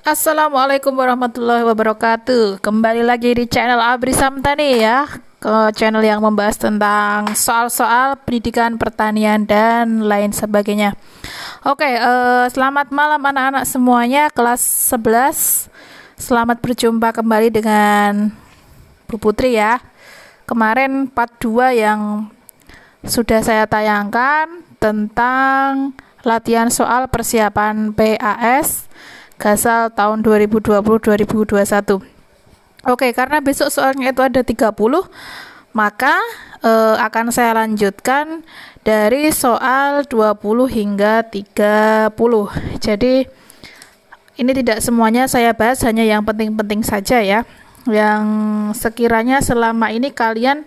Assalamualaikum warahmatullahi wabarakatuh. Kembali lagi di channel Abri Samtani ya, ke channel yang membahas tentang soal-soal pendidikan pertanian dan lain sebagainya. Oke, selamat malam anak-anak semuanya kelas 11. Selamat berjumpa kembali dengan Bu Putri ya. Kemarin part 2 yang sudah saya tayangkan tentang latihan soal persiapan PAS Gasal tahun 2020-2021. Oke, karena besok soalnya itu ada 30, maka akan saya lanjutkan dari soal 20 hingga 30. Jadi ini tidak semuanya saya bahas, hanya yang penting-penting saja ya, yang sekiranya selama ini kalian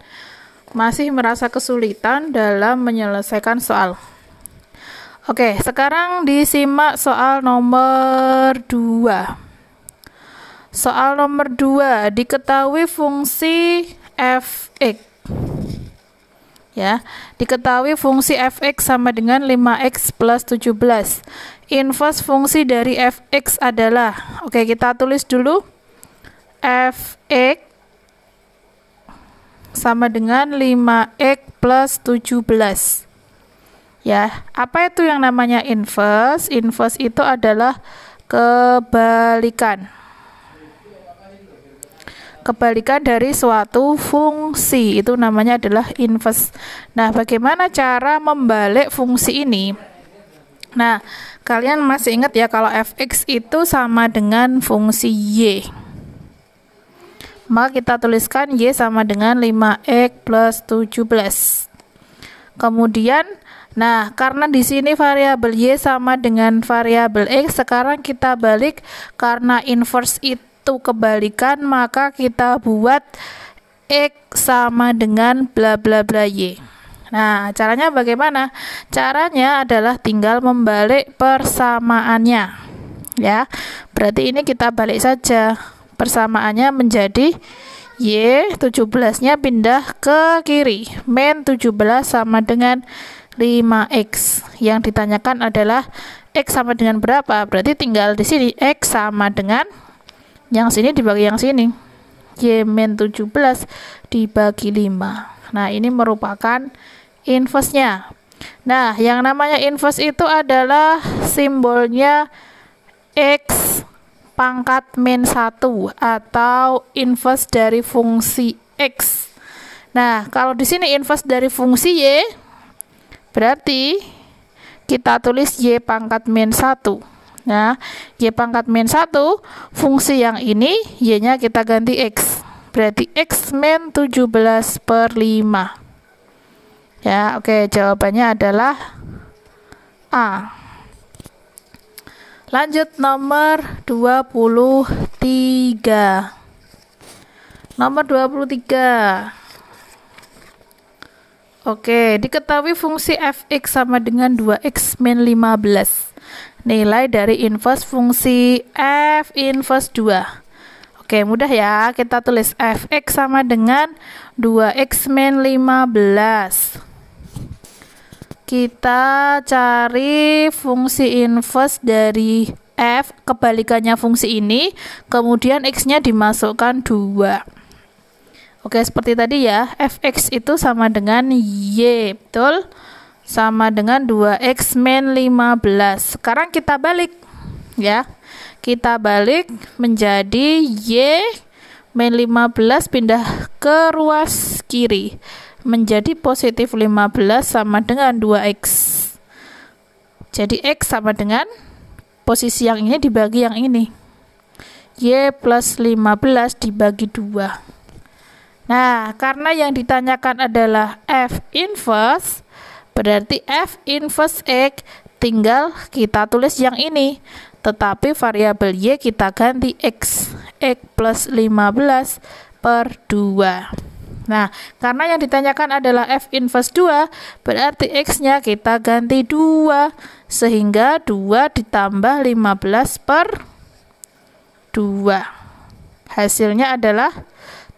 masih merasa kesulitan dalam menyelesaikan soal. Oke, sekarang disimak soal nomor 2. Soal nomor 2, diketahui fungsi f(x). Ya, diketahui fungsi f(x) sama dengan 5x plus 17. Inverse fungsi dari f(x) adalah, oke kita tulis dulu, f(x) sama dengan 5x plus 17. Ya, apa itu yang namanya inverse? Inverse itu adalah kebalikan. Kebalikan dari suatu fungsi, itu namanya adalah inverse. Nah, bagaimana cara membalik fungsi ini? Nah, kalian masih ingat ya kalau f(x) itu sama dengan fungsi y. Maka kita tuliskan y sama dengan 5x plus 17. Kemudian, nah, karena di sini variabel y sama dengan variabel x, sekarang kita balik, karena inverse itu kebalikan, maka kita buat x sama dengan bla bla bla y. Nah, caranya bagaimana? Caranya adalah tinggal membalik persamaannya. Ya. Berarti ini kita balik saja. Persamaannya menjadi y, 17-nya pindah ke kiri. Min 17 sama dengan 5x. Yang ditanyakan adalah x sama dengan berapa? Berarti tinggal di sini x sama dengan yang sini dibagi yang sini. Y min 17 dibagi 5. Nah, ini merupakan inverse-nya. Nah, yang namanya inverse itu adalah simbolnya x pangkat min 1 atau inverse dari fungsi x. Nah, kalau di sini inverse dari fungsi y, berarti kita tulis y pangkat min 1. Nah, y pangkat min 1, fungsi yang ini, y-nya kita ganti x. Berarti x min 17 per 5. Ya, oke, jawabannya adalah A. Lanjut nomor 23. Nomor 23. Oke, diketahui fungsi f(x) sama dengan 2x min 15. Nilai dari inverse fungsi f inverse 2. Oke, mudah ya. Kita tulis f(x) sama dengan 2x min 15. Kita cari fungsi inverse dari f, kebalikannya fungsi ini, kemudian x-nya dimasukkan 2. Oke, seperti tadi ya, f(x) itu sama dengan y, betul? Sama dengan 2x min 15. Sekarang kita balik, ya. Kita balik menjadi y min 15 pindah ke ruas kiri. Menjadi positif 15 sama dengan 2x. Jadi x sama dengan posisi yang ini dibagi yang ini. Y plus 15 dibagi 2. Nah, karena yang ditanyakan adalah f inverse, berarti f inverse x tinggal kita tulis yang ini. Tetapi variabel y kita ganti x. X plus 15 per 2. Nah, karena yang ditanyakan adalah f inverse 2, berarti x-nya kita ganti 2. Sehingga 2 ditambah 15 per 2. Hasilnya adalah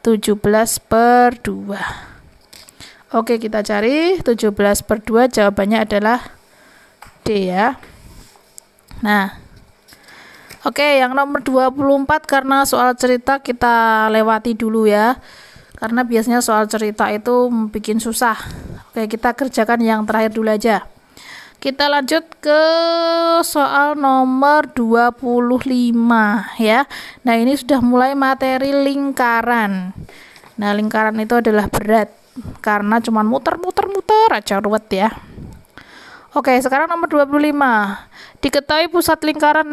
17 per 2. Oke, kita cari 17 per 2, jawabannya adalah D ya. Nah, Oke, yang nomor 24 karena soal cerita kita lewati dulu ya. Karena biasanya soal cerita itu bikin susah. Oke, kita kerjakan yang terakhir dulu aja. Kita lanjut ke soal nomor 25 ya. Nah, ini sudah mulai materi lingkaran. Nah, lingkaran itu adalah berat karena cuman muter-muter aja ruwet ya. Oke, sekarang nomor 25. Diketahui pusat lingkaran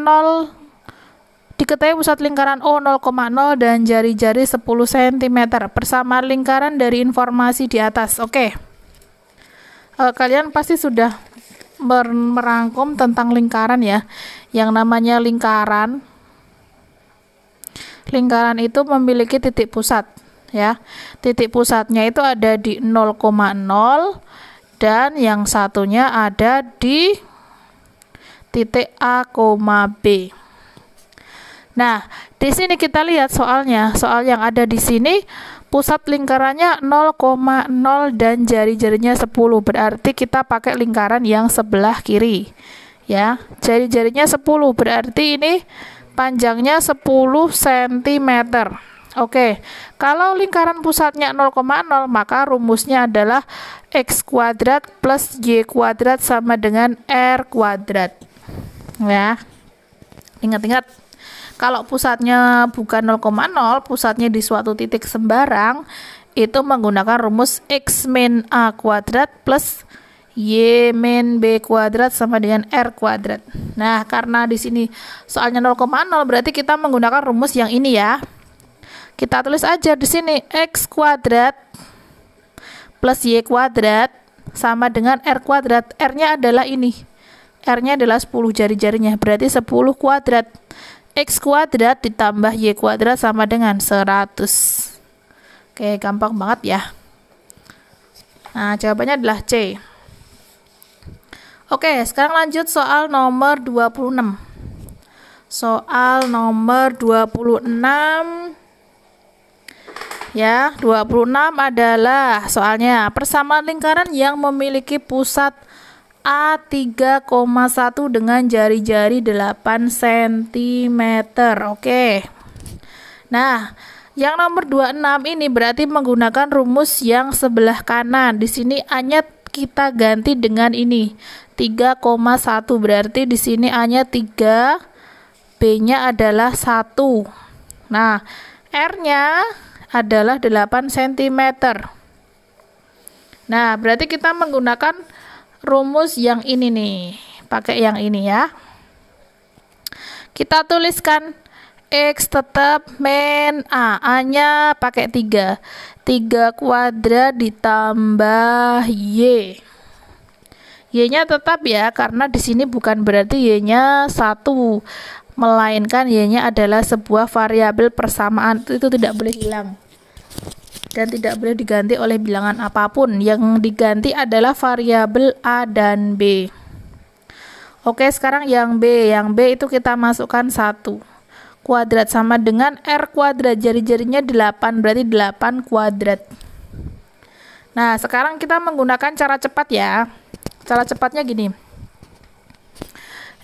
O 0,0 dan jari-jari 10 cm. Persamaan lingkaran dari informasi di atas. Oke. Kalian pasti sudah merangkum tentang lingkaran ya. Yang namanya lingkaran itu memiliki titik pusat ya. Titik pusatnya itu ada di 0,0 dan yang satunya ada di titik A, B. Nah, di sini kita lihat soalnya. Soal yang ada di sini pusat lingkarannya 0,0 dan jari-jarinya 10. Berarti kita pakai lingkaran yang sebelah kiri. Ya, jari-jarinya 10. Berarti ini panjangnya 10 cm. Oke, kalau lingkaran pusatnya 0,0 maka rumusnya adalah x kuadrat plus y kuadrat sama dengan r kuadrat. Ya, ingat-ingat, kalau pusatnya bukan 0,0, pusatnya di suatu titik sembarang, itu menggunakan rumus x min a kuadrat plus y min b kuadrat sama dengan r kuadrat. Nah, karena di sini soalnya 0,0 berarti kita menggunakan rumus yang ini ya. Kita tulis aja di sini x kuadrat plus y kuadrat sama dengan r kuadrat. R-nya adalah ini. R-nya adalah 10 jari-jarinya, berarti 10 kuadrat. X kuadrat ditambah y kuadrat sama dengan 100. Oke, gampang banget ya. Nah, jawabannya adalah C. Oke, sekarang lanjut soal nomor 26. Soal nomor 26. Ya, 26 adalah soalnya persamaan lingkaran yang memiliki pusat A3,1 dengan jari-jari 8 cm. Oke. Nah, yang nomor 26 ini berarti menggunakan rumus yang sebelah kanan. Di sini A-nya kita ganti dengan ini. 3,1 berarti di sini A-nya 3, B-nya adalah 1. Nah, R-nya adalah 8 cm. Nah, berarti kita menggunakan rumus yang ini nih, pakai yang ini ya. Kita tuliskan x tetap min a, a-nya pakai 3 kuadrat ditambah y. Y-nya tetap ya, karena di sini bukan berarti y-nya 1, melainkan y-nya adalah sebuah variabel persamaan, itu tidak boleh hilang. Dan tidak boleh diganti oleh bilangan apapun. Yang diganti adalah variabel A dan B. Oke, sekarang yang B. Yang B itu kita masukkan 1. Kuadrat sama dengan R kuadrat. Jari-jarinya 8, berarti 8 kuadrat. Nah, sekarang kita menggunakan cara cepat ya. Cara cepatnya gini.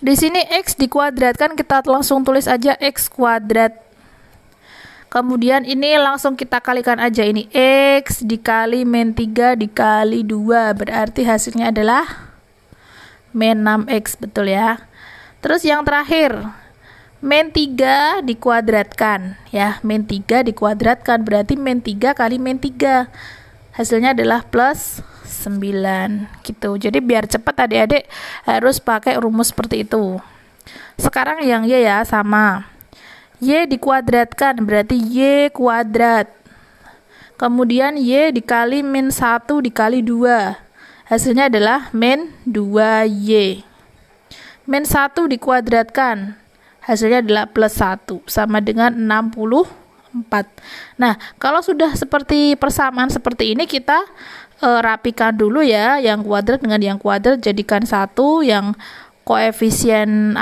Di sini X dikuadratkan, kita langsung tulis aja X kuadrat. Kemudian ini langsung kita kalikan aja, ini X dikali min 3 dikali 2, berarti hasilnya adalah min 6X, betul ya. Terus yang terakhir, min 3 dikuadratkan, ya, min 3 dikuadratkan, berarti min 3 kali min 3, hasilnya adalah plus 9, gitu. Jadi biar cepat adik-adik harus pakai rumus seperti itu. Sekarang yang Y ya, sama. Y dikuadratkan berarti Y kuadrat. Kemudian Y dikali min 1 dikali 2. Hasilnya adalah min 2Y. Min 1 dikuadratkan. Hasilnya adalah plus 1. Sama dengan 64. Nah, kalau sudah seperti persamaan seperti ini, kita rapikan dulu ya. Yang kuadrat dengan yang kuadrat jadikan 1. Yang koefisien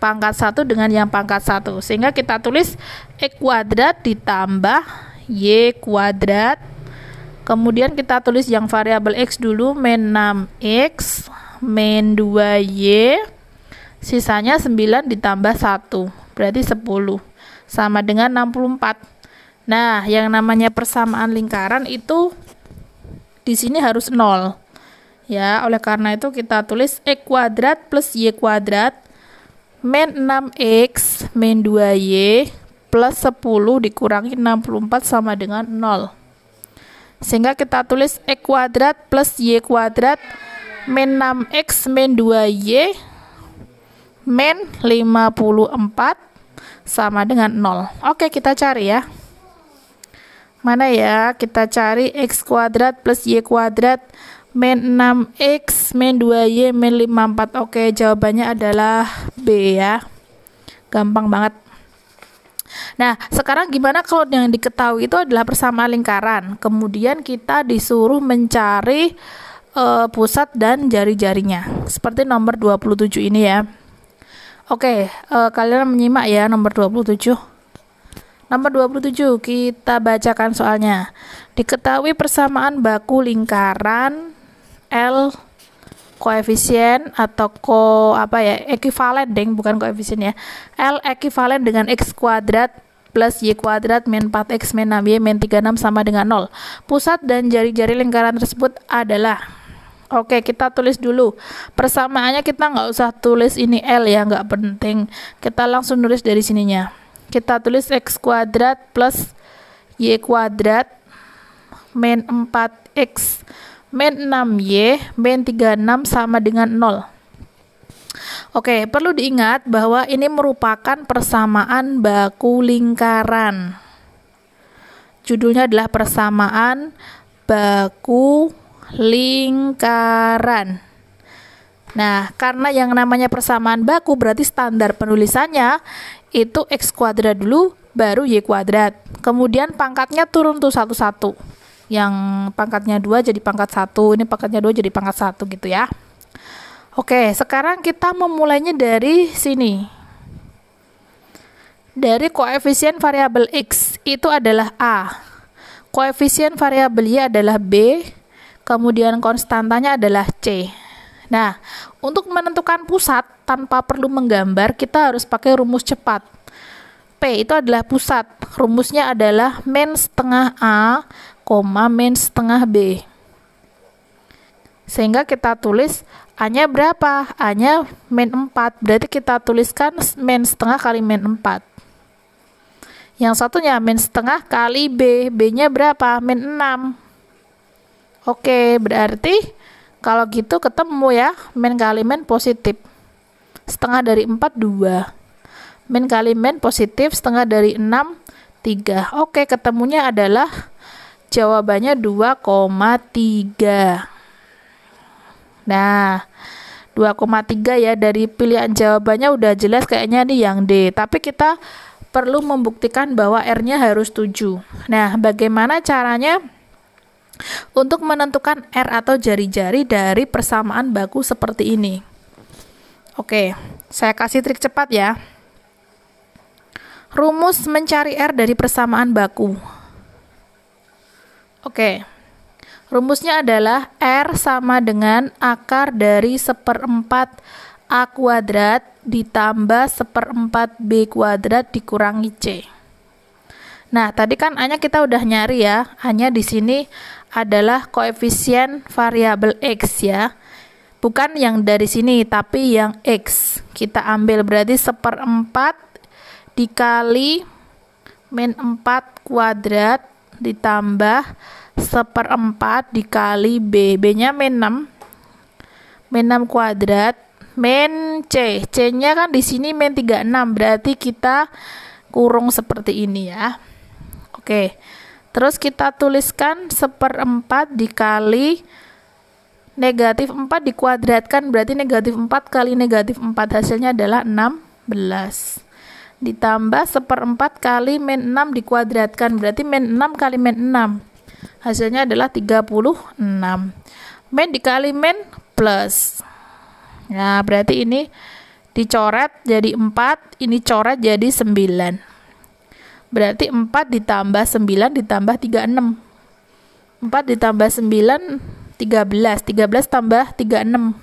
pangkat 1 dengan yang pangkat 1, sehingga kita tulis X kuadrat ditambah Y kuadrat, kemudian kita tulis yang variabel X dulu, min 6X min 2Y Sisanya 9 ditambah 1, berarti 10. Sama dengan 64. Nah, yang namanya persamaan lingkaran itu di sini harus 0. Ya, oleh karena itu kita tulis X kuadrat plus Y kuadrat min 6X min 2Y plus 10 dikurangi 64 sama dengan 0. Sehingga kita tulis X kuadrat plus Y kuadrat min 6X min 2Y min 54 sama dengan 0. Oke, kita cari ya. Mana ya? Kita cari X kuadrat plus Y kuadrat min 6X min 2Y min 54. Oke, jawabannya adalah B ya. Gampang banget. Nah, sekarang gimana kalau yang diketahui itu adalah persamaan lingkaran. Kemudian kita disuruh mencari pusat dan jari-jarinya. Seperti nomor 27 ini ya. Oke, kalian menyimak ya nomor 27. Nomor 27, kita bacakan soalnya. Diketahui persamaan baku lingkaran L koefisien atau ekivalen bukan koefisien ya. L ekivalen dengan X kuadrat plus Y kuadrat min 4X min 6Y min 36 sama dengan 0. Pusat dan jari-jari lingkaran tersebut adalah. Oke, kita tulis dulu. Persamaannya kita nggak usah tulis ini L ya, nggak penting. Kita langsung nulis dari sininya. Kita tulis X kuadrat plus Y kuadrat min 4X min 6Y min 36 sama dengan 0. Oke, perlu diingat bahwa ini merupakan persamaan baku lingkaran. Judulnya adalah persamaan baku lingkaran. Nah, karena yang namanya persamaan baku berarti standar penulisannya itu X kuadrat dulu baru Y kuadrat. Kemudian pangkatnya turun tuh satu-satu. Yang pangkatnya 2 jadi pangkat 1, ini pangkatnya 2 jadi pangkat 1 gitu ya. Oke, sekarang kita memulainya dari sini. Dari koefisien variabel X itu adalah A. Koefisien variabel Y adalah B. Kemudian konstantanya adalah C. Nah, untuk menentukan pusat tanpa perlu menggambar, kita harus pakai rumus cepat. P itu adalah pusat. Rumusnya adalah min setengah A, min setengah B. Sehingga kita tulis A-nya berapa? A-nya min 4. Berarti kita tuliskan min setengah kali min 4. Yang satunya min setengah kali B. B-nya berapa? Min 6. Oke, berarti kalau gitu ketemu ya, min kali min positif. Setengah dari 4, 2. Min kali min positif, setengah dari 6, 3. Oke, ketemunya adalah jawabannya 2,3. Nah, 2,3 ya, dari pilihan jawabannya udah jelas kayaknya nih yang D. Tapi kita perlu membuktikan bahwa R-nya harus 7. Nah, bagaimana caranya untuk menentukan R atau jari-jari dari persamaan baku seperti ini? Oke, saya kasih trik cepat ya. Rumus mencari R dari persamaan baku. Oke, rumusnya adalah R sama dengan akar dari 1/4 A kuadrat ditambah 1/4 B kuadrat dikurangi C. Nah, tadi kan A-nya kita udah nyari ya. A-nya di sini adalah koefisien variabel X ya. Bukan yang dari sini, tapi yang X. Kita ambil berarti 1/4 dikali min 4 kuadrat ditambah 1/4 dikali B. B-nya min 6. Min 6 kuadrat min C. C-nya kan di sini min 36. Berarti kita kurung seperti ini ya. Oke. Terus kita tuliskan 1/4 dikali negatif 4 dikuadratkan. Berarti negatif 4 kali negatif 4 hasilnya adalah 16. Ditambah 1/4 kali min 6 dikuadratkan. Berarti min 6 kali min 6. Hasilnya adalah 36. Min dikali min plus. Nah, berarti ini dicoret jadi 4, ini coret jadi 9. Berarti 4 ditambah 9 ditambah 36. 4 ditambah 9, 13. 13 tambah 36.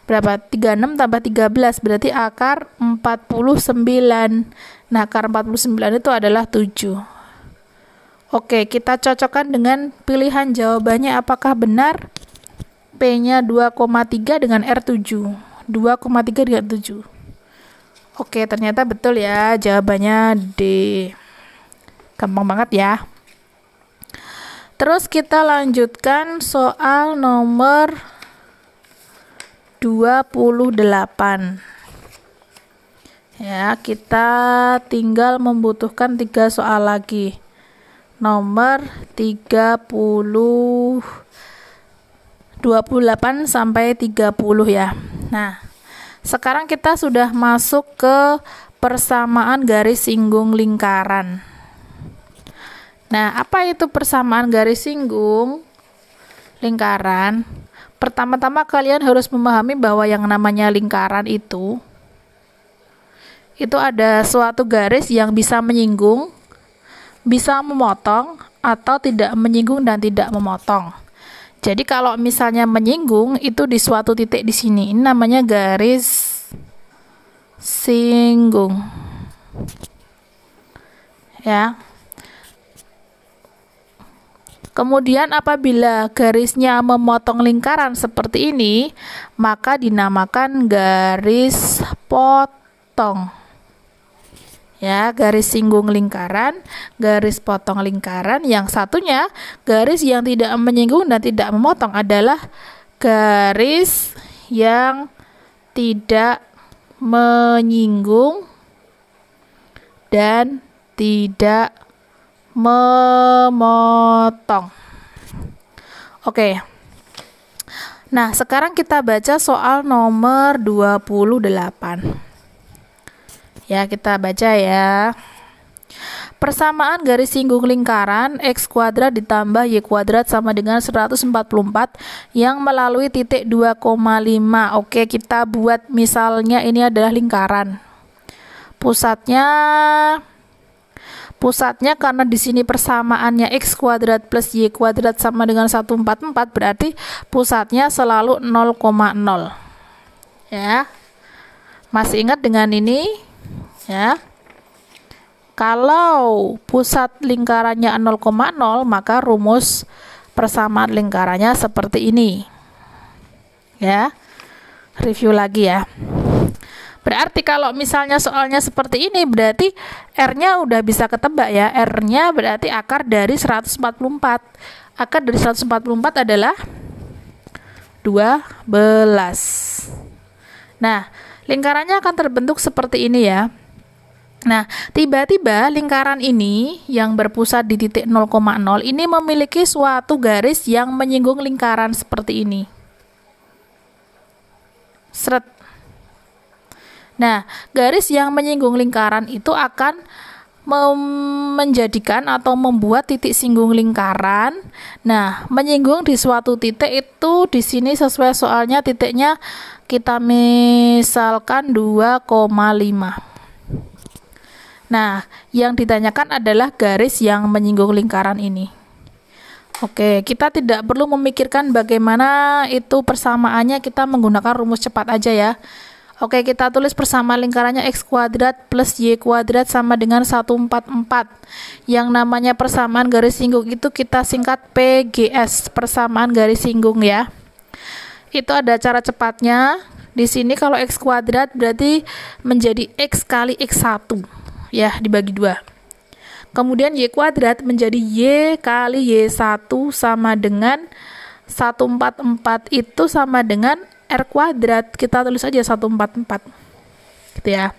berapa? 36 tambah 13 berarti akar 49. Nah, akar 49 itu adalah 7. Oke, kita cocokkan dengan pilihan jawabannya apakah benar. P-nya 2,3 dengan R7. 2,3 dengan 7. Oke, ternyata betul ya, jawabannya D. Gampang banget ya. Terus kita lanjutkan soal nomor 28. Ya, kita tinggal membutuhkan 3 soal lagi. Nomor 28 sampai 30 ya. Nah, sekarang kita sudah masuk ke persamaan garis singgung lingkaran. Nah, apa itu persamaan garis singgung lingkaran? Pertama-tama kalian harus memahami bahwa yang namanya lingkaran itu ada suatu garis yang bisa menyinggung, bisa memotong, atau tidak menyinggung dan tidak memotong. Jadi kalau misalnya menyinggung itu di suatu titik di sini, ini namanya garis singgung. Ya. Kemudian apabila garisnya memotong lingkaran seperti ini, maka dinamakan garis potong. Ya, garis singgung lingkaran, garis potong lingkaran. Yang satunya, garis yang tidak menyinggung dan tidak memotong adalah garis yang tidak menyinggung dan tidak memotong. Oke. Nah, sekarang kita baca soal nomor 28. Ya, kita baca ya. Persamaan garis singgung lingkaran x kuadrat ditambah y kuadrat sama dengan 144 yang melalui titik 2,5. Oke, kita buat misalnya ini adalah lingkaran. Pusatnya karena di sini persamaannya x kuadrat plus y kuadrat sama dengan 144 berarti pusatnya selalu 0,0. Ya. Masih ingat dengan ini? Ya. Kalau pusat lingkarannya 0,0 maka rumus persamaan lingkarannya seperti ini. Ya. Review lagi ya. Berarti kalau misalnya soalnya seperti ini berarti R-nya udah bisa ketebak ya. R-nya berarti akar dari 144. Akar dari 144 adalah 12. Nah, lingkarannya akan terbentuk seperti ini ya. Nah, tiba-tiba lingkaran ini yang berpusat di titik 0,0 ini memiliki suatu garis yang menyinggung lingkaran seperti ini. Seret. Nah, garis yang menyinggung lingkaran itu akan menjadikan atau membuat titik singgung lingkaran. Nah, menyinggung di suatu titik itu di sini sesuai soalnya titiknya kita misalkan 2,5. Nah, yang ditanyakan adalah garis yang menyinggung lingkaran ini. Oke, kita tidak perlu memikirkan bagaimana itu persamaannya, kita menggunakan rumus cepat aja ya. Oke, kita tulis persamaan lingkarannya x kuadrat plus y kuadrat sama dengan 144. Yang namanya persamaan garis singgung itu kita singkat PGS, persamaan garis singgung ya. Itu ada cara cepatnya. Di sini kalau x kuadrat berarti menjadi x kali x1. Ya, dibagi 2. Kemudian y kuadrat menjadi y kali y1 sama dengan 144 itu sama dengan R kuadrat. Kita tulis aja 144. Gitu ya.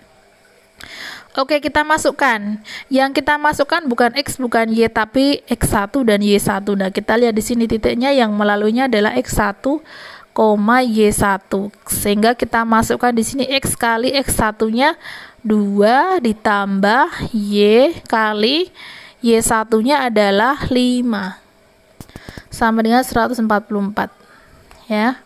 Oke, kita masukkan. Yang kita masukkan bukan x, bukan y, tapi x1 dan y1. Nah, kita lihat di sini titiknya yang melaluinya adalah x1, y1. Sehingga kita masukkan di sini x kali x1-nya 2 ditambah y kali y1-nya adalah 5 sama dengan 144 ya.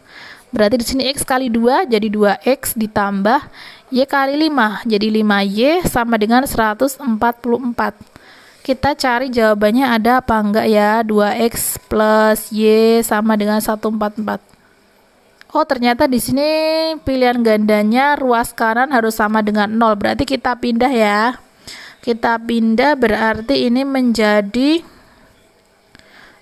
Berarti di sini x kali 2 jadi 2x ditambah y kali 5 jadi 5y sama dengan 144. Kita cari jawabannya ada apa enggak ya. 2x plus y sama dengan 144. Oh, ternyata di sini pilihan gandanya ruas kanan harus sama dengan 0. Berarti kita pindah ya. Kita pindah berarti ini menjadi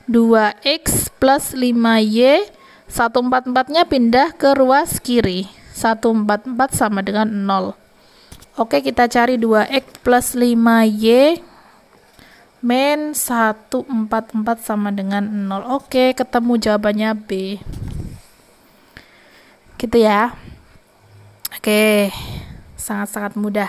2x plus 5y. 144-nya pindah ke ruas kiri. 144 sama dengan 0. Oke, kita cari 2x plus 5y min 144 sama dengan 0. Oke, ketemu jawabannya B. Gitu ya. Oke, sangat-sangat mudah.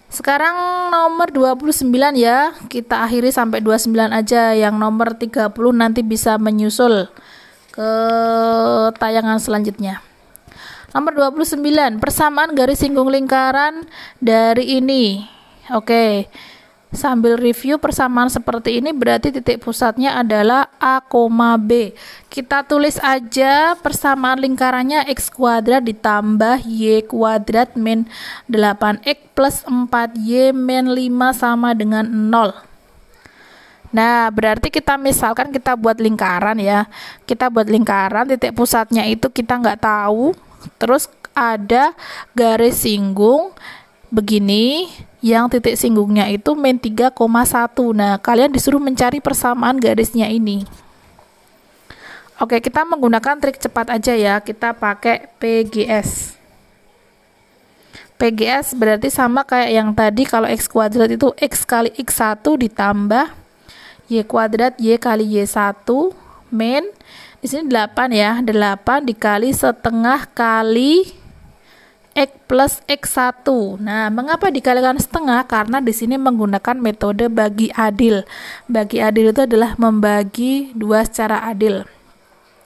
Sekarang nomor 29 ya. Kita akhiri sampai 29 aja. Yang nomor 30 nanti bisa menyusul ke tayangan selanjutnya. Nomor 29, persamaan garis singgung lingkaran dari ini. Oke. Sambil review persamaan seperti ini berarti titik pusatnya adalah A, B. Kita tulis aja persamaan lingkarannya x kuadrat ditambah y kuadrat min 8x plus 4y min 5 sama dengan 0. Nah, berarti kita misalkan kita buat lingkaran ya. Kita buat lingkaran, titik pusatnya itu kita nggak tahu. Terus ada garis singgung begini, yang titik singgungnya itu min 3,1. Nah, kalian disuruh mencari persamaan garisnya ini. Oke, kita menggunakan trik cepat aja ya. Kita pakai PGS. PGS berarti sama kayak yang tadi. Kalau x kuadrat itu x kali x1 ditambah y kuadrat y kali y1 min, di sini 8 ya. 8 dikali setengah kali x plus x1. Nah, mengapa dikalikan setengah? Karena di sini menggunakan metode bagi adil. Bagi adil itu adalah membagi 2 secara adil.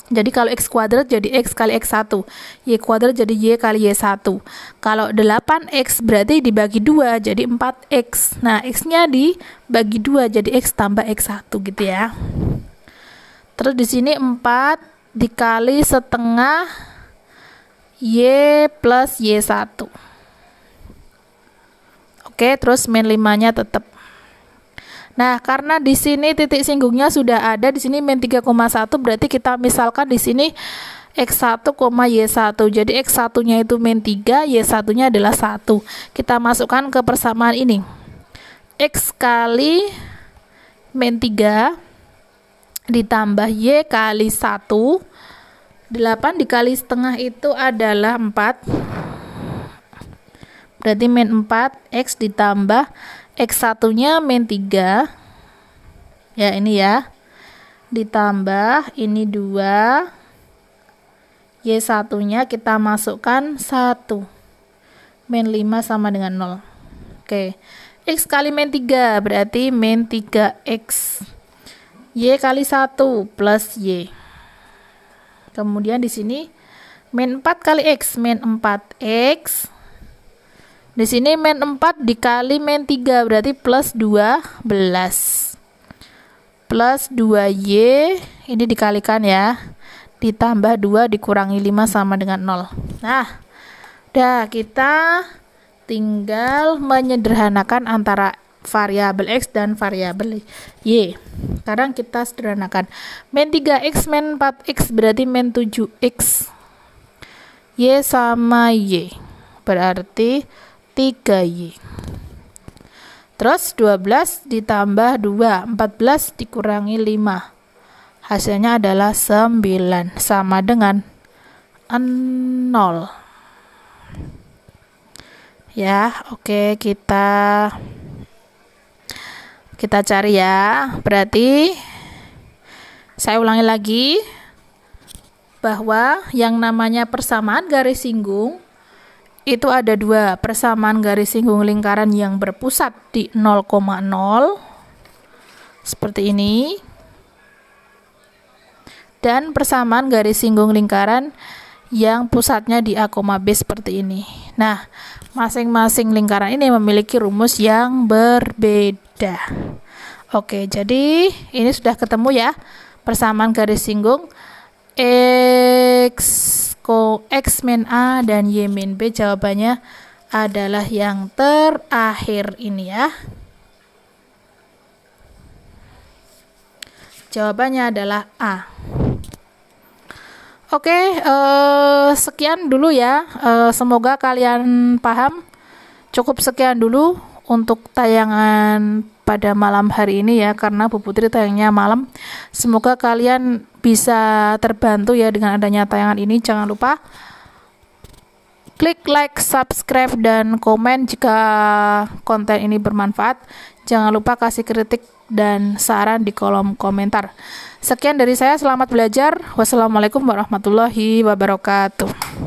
Jadi kalau x kuadrat jadi x kali x1, y kuadrat jadi y kali y1. Kalau 8x berarti dibagi 2 jadi 4x. Nah, x-nya dibagi 2 jadi x tambah x1 gitu ya. Terus di sini 4 dikali setengah y plus y1. Oke, terus min 5-nya tetap. Nah, karena di sini titik singgungnya sudah ada, di sini min 3,1 berarti kita misalkan di sini x1, y1. Jadi x1-nya itu min 3, y1-nya adalah 1. Kita masukkan ke persamaan ini. X kali min 3 ditambah y kali 1. 8 dikali setengah itu adalah 4. Berarti min 4, x ditambah x1-nya min 3. Ya, ini ya. Ditambah ini 2. Y1-nya kita masukkan 1. Min 5 sama dengan 0. Oke. X kali min 3 berarti min 3x. Y kali 1 plus y. Kemudian di sini min 4 kali x, min 4x. Di sini min 4 dikali min 3 berarti plus 12. Plus 2y, ini dikalikan ya. Ditambah 2 dikurangi 5 sama dengan 0. Nah, udah kita tinggal menyederhanakan antara variabel x dan variabel y. Sekarang kita sederhanakan. Min 3x min 4x berarti min 7x. Y sama y berarti 3y. Terus 12 ditambah 2, 14 dikurangi 5. Hasilnya adalah 9 sama dengan 0. Ya, oke, kita cari ya. Berarti saya ulangi lagi bahwa yang namanya persamaan garis singgung itu ada 2. Persamaan garis singgung lingkaran yang berpusat di 0,0 seperti ini, dan persamaan garis singgung lingkaran yang pusatnya di A, B seperti ini. Nah, masing-masing lingkaran ini memiliki rumus yang berbeda. Oke, jadi ini sudah ketemu ya persamaan garis singgung x min A dan y min B. Jawabannya adalah yang terakhir ini ya. Jawabannya adalah A. Oke, sekian dulu ya. Semoga kalian paham. Cukup sekian dulu untuk tayangan pada malam hari ini ya, karena Bu Putri tayangnya malam. Semoga kalian bisa terbantu ya dengan adanya tayangan ini. Jangan lupa klik like, subscribe, dan komen jika konten ini bermanfaat. Jangan lupa kasih kritik dan saran di kolom komentar. Sekian dari saya, selamat belajar. Wassalamualaikum warahmatullahi wabarakatuh.